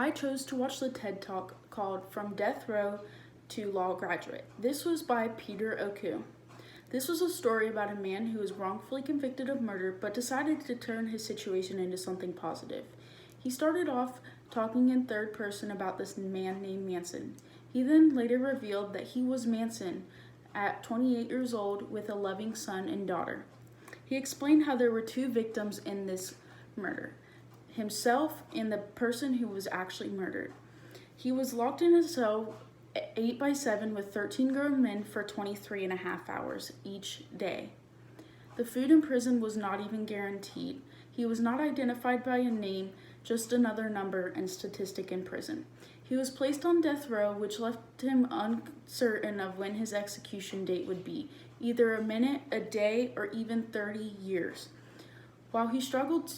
I chose to watch the TED Talk called From Death Row to Law Graduate. This was by Peter Oku. This was a story about a man who was wrongfully convicted of murder but decided to turn his situation into something positive. He started off talking in third person about this man named Manson. He then later revealed that he was Manson at 28 years old with a loving son and daughter. He explained how there were two victims in this murder, himself and the person who was actually murdered. He was locked in a cell 8 by 7 with 13 grown men for 23 and a half hours each day. The food in prison was not even guaranteed. He was not identified by a name, just another number and statistic in prison. He was placed on death row, which left him uncertain of when his execution date would be, either a minute, a day, or even 30 years. While he struggled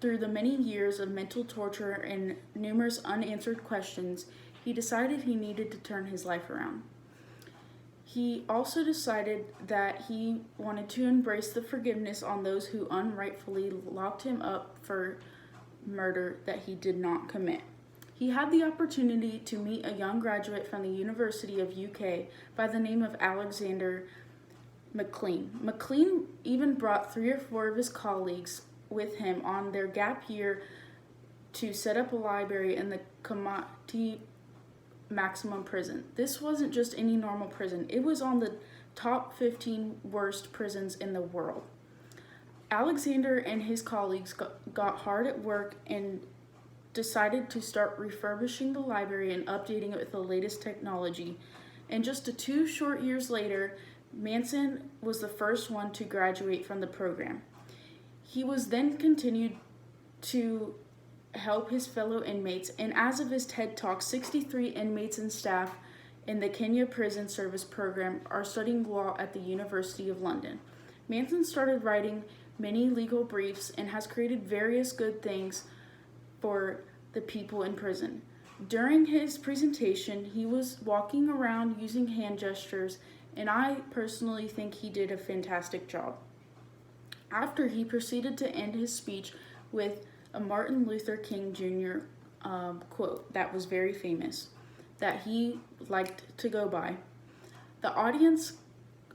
through the many years of mental torture and numerous unanswered questions, he decided he needed to turn his life around. He also decided that he wanted to embrace the forgiveness on those who unrightfully locked him up for murder that he did not commit. He had the opportunity to meet a young graduate from the University of UK by the name of Alexander McLean. McLean even brought 3 or 4 of his colleagues with him on their gap year to set up a library in the Combati maximum prison. This wasn't just any normal prison. It was on the top 15 worst prisons in the world. Alexander and his colleagues got hard at work and decided to start refurbishing the library and updating it with the latest technology. And just 2 short years later, Manson was the first one to graduate from the program. He was then continued to help his fellow inmates, and as of his TED Talk, 63 inmates and staff in the Kenya Prison Service Program are studying law at the University of London. Manson started writing many legal briefs and has created various good things for the people in prison. During his presentation, he was walking around using hand gestures, and I personally think he did a fantastic job. After, he proceeded to end his speech with a Martin Luther King Jr. Quote that was very famous, that he liked to go by. The audience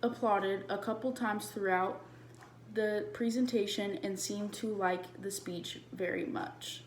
applauded a couple times throughout the presentation and seemed to like the speech very much.